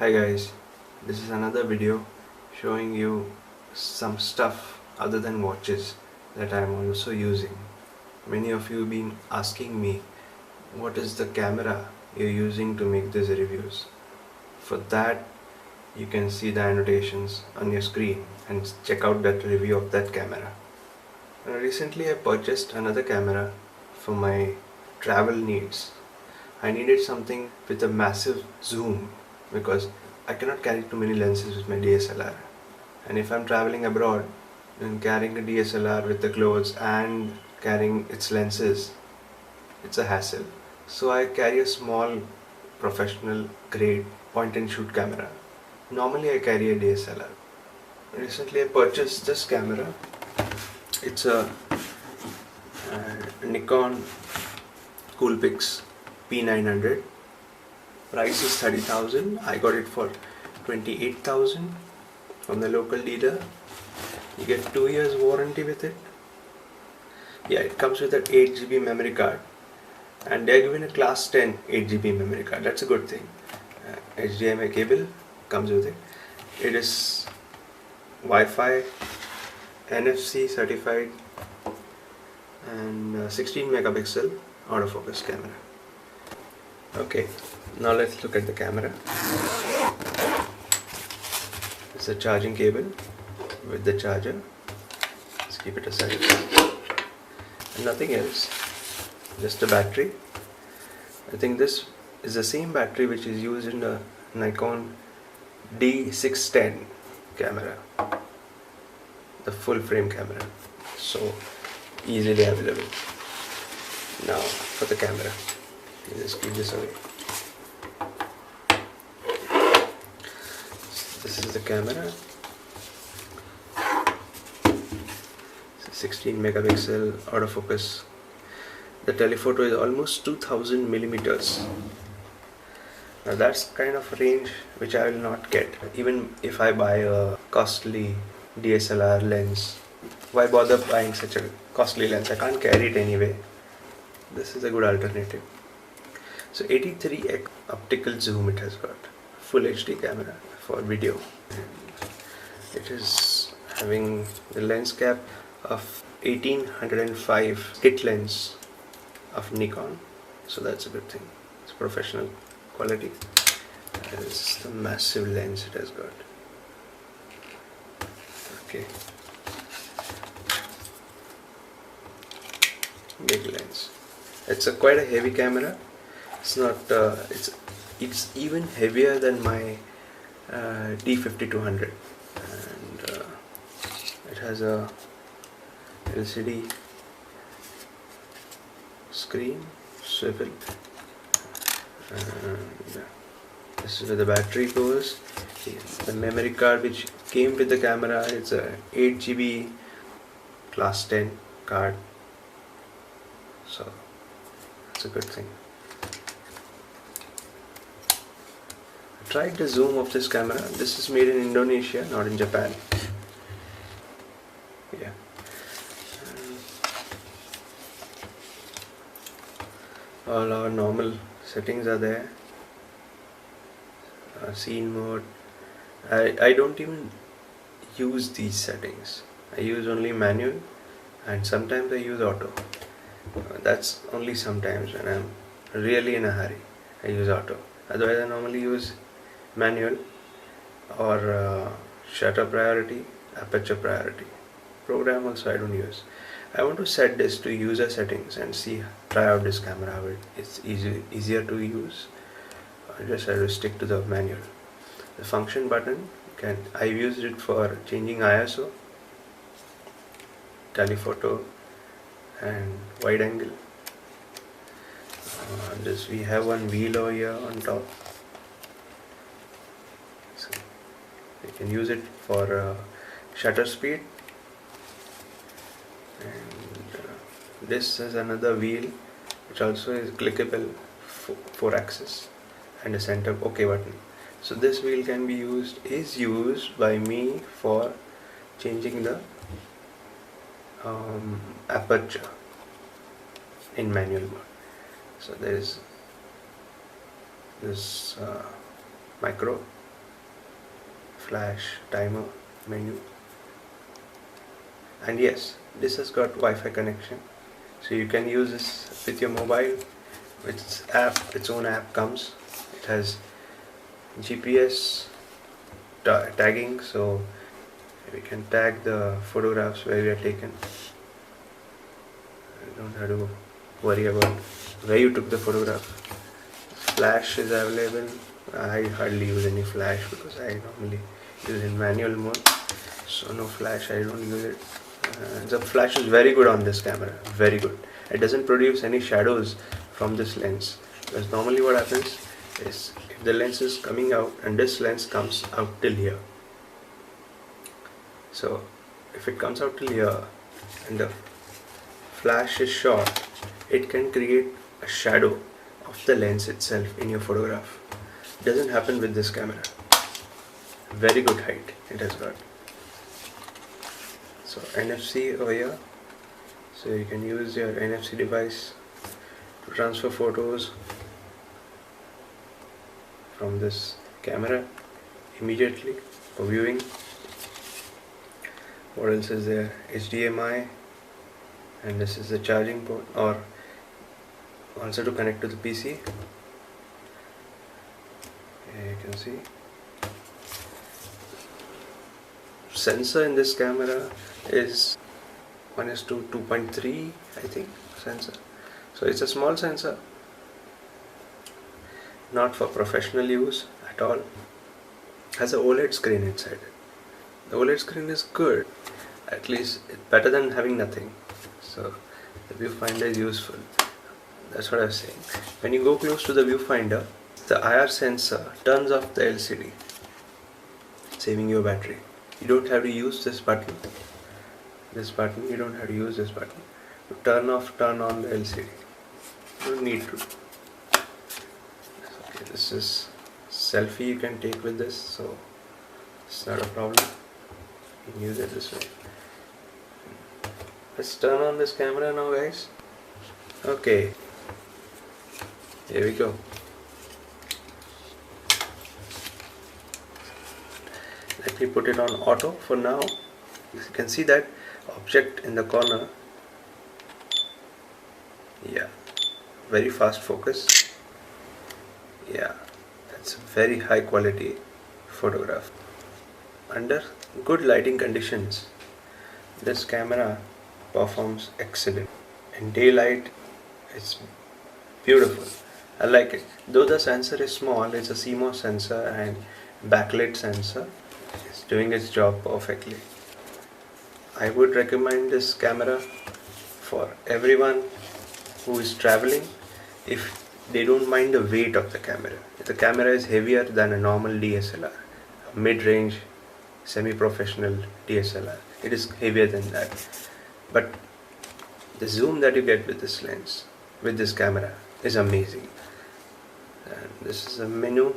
Hi guys, this is another video showing you some stuff other than watches that I am also using. Many of you have been asking me what is the camera you're using to make these reviews. For that you can see the annotations on your screen and check out that review of that camera. Recently I purchased another camera for my travel needs. I needed something with a massive zoom because I cannot carry too many lenses with my DSLR, and if I'm traveling abroad, then carrying a DSLR with the clothes and carrying its lenses, it's a hassle. So I carry a small professional grade point and shoot camera. Normally I carry a DSLR. Recently I purchased this camera. It's a Nikon coolpix p900. Price is 30,000. I got it for 28,000 from the local dealer. You get 2 years warranty with it. Yeah, it comes with an 8GB memory card, and they're giving a class 10 8GB memory card. That's a good thing. HDMI cable comes with it. It is Wi-Fi, NFC certified, and 16 megapixel autofocus camera. Okay, now let's look at the camera. It's a charging cable with the charger. Let's keep it aside. And nothing else, just a battery. I think this is the same battery which is used in the Nikon D610 camera, the full frame camera, so easily available. Now for the camera, you just keep this away. This is the camera. It's a 16 megapixel autofocus. The telephoto is almost 2000 millimeters. Now that's kind of range which I will not get even if I buy a costly DSLR lens. Why bother buying such a costly lens? I can't carry it anyway. This is a good alternative. So 83x optical zoom it has got. Full HD camera for video. It is having the lens cap of 1805 kit lens of Nikon. So that's a good thing. It's professional quality. It's the massive lens it has got. Okay. Big lens. It's quite a heavy camera. It's not. It's even heavier than my D5200, and it has a LCD screen, swivel, and this is where the battery goes. The memory card which came with the camera, it's a 8GB class 10 card, so that's a good thing. I tried the zoom of this camera. This is made in Indonesia, not in Japan. Yeah. All our normal settings are there. Scene mode. I don't even use these settings. I use only manual, and sometimes I use auto. That's only sometimes when I'm really in a hurry. I use auto. Otherwise I normally use manual or shutter priority, aperture priority. Program also I don't use. I want to set this to user settings and try out this camera how it's easier to use. I just have to stick to the manual. The function button, I've used it for changing ISO, telephoto, and wide angle. We have one wheel over here on top. So you can use it for shutter speed. And this is another wheel which also is clickable, 4-axis, and a center OK button. So this wheel is used by me for changing the aperture in manual mode. So there is this micro flash, timer, menu, and yes, this has got Wi-Fi connection, so you can use this with your mobile. Its own app comes. It has GPS tagging, so we can tag the photographs where we are taken. You don't have to worry about where you took the photograph. Flash is available. I hardly use any flash because I normally use in manual mode, so no flash, I don't use it. The flash is very good on this camera, very good. It doesn't produce any shadows from this lens, because normally what happens is if the lens is coming out and this lens comes out till here, so if it comes out till here and the flash is short, it can create a shadow of the lens itself in your photograph. It doesn't happen with this camera. Very good height it has got. So NFC over here, so you can use your NFC device to transfer photos from this camera immediately for viewing. What else is there? HDMI, and this is the charging port, or also to connect to the PC. Here you can see sensor in this camera is 1:2.3, I think, sensor. So it's a small sensor, not for professional use at all. Has a OLED screen inside it. The OLED screen is good, at least it's better than having nothing. So the viewfinder is useful. That's what I was saying. When you go close to the viewfinder, the IR sensor turns off the LCD, saving your battery. You don't have to use this button. You don't have to use this button to turn off, turn on the LCD. You don't need to. Okay, this is selfie you can take with this, so it's not a problem. You can use it this way. Let's turn on this camera now, guys. Okay, here we go. Let me put it on auto for now. You can see that object in the corner. Yeah, very fast focus. Yeah, that's a very high quality photograph. Under good lighting conditions, this camera performs excellent. In daylight, it's beautiful. I like it. Though the sensor is small, it's a CMOS sensor and backlit sensor. It's doing its job perfectly. I would recommend this camera for everyone who is traveling if they don't mind the weight of the camera. If the camera is heavier than a normal DSLR, a mid-range semi-professional DSLR, it is heavier than that. But the zoom that you get with this lens, with this camera, is amazing. And this is a menu.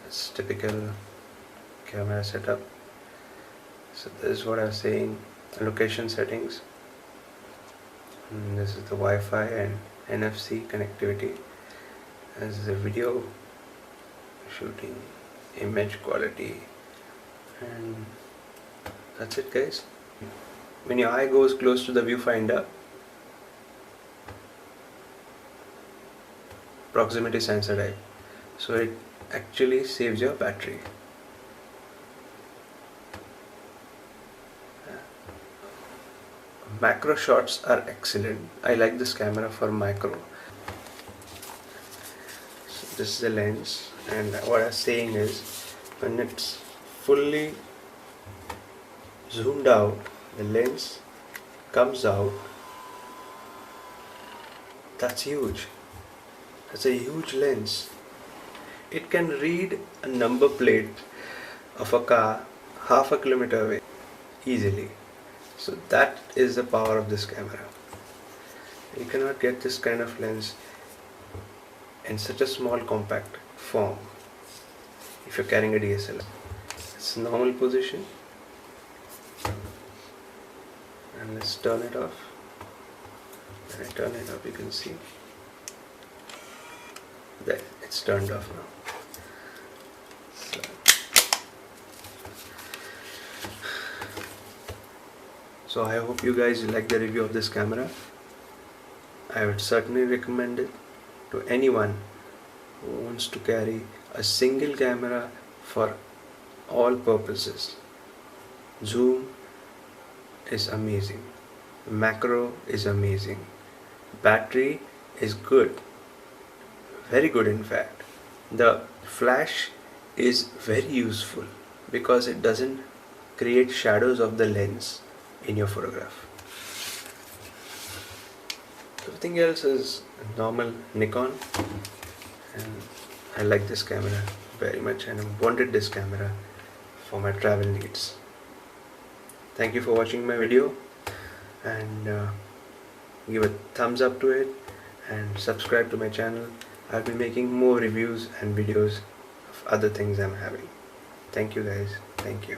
It's typical camera setup. So this is what I was saying, location settings. And this is the Wi-Fi and NFC connectivity. This is the video shooting, image quality, and that's it, guys. When your eye goes close to the viewfinder, proximity sensor type, so it actually saves your battery. Macro shots are excellent. I like this camera for macro. So this is the lens, and what I was saying is, when it's fully zoomed out, the lens comes out. That's huge. That's a huge lens. It can read a number plate of a car half a kilometer away easily. So that is the power of this camera. You cannot get this kind of lens in such a small compact form if you're carrying a DSLR. It's normal position, and let's turn it off. When I turn it off, you can see there, it's turned off now. So So I hope you guys like the review of this camera. I would certainly recommend it to anyone who wants to carry a single camera for all purposes. Zoom is amazing, macro is amazing, battery is good, very good in fact. The flash is very useful because it doesn't create shadows of the lens in your photograph. Everything else is normal Nikon, and I like this camera very much and I wanted this camera for my travel needs. Thank you for watching my video, and give a thumbs up to it and subscribe to my channel. I'll be making more reviews and videos of other things I'm having. Thank you guys. Thank you.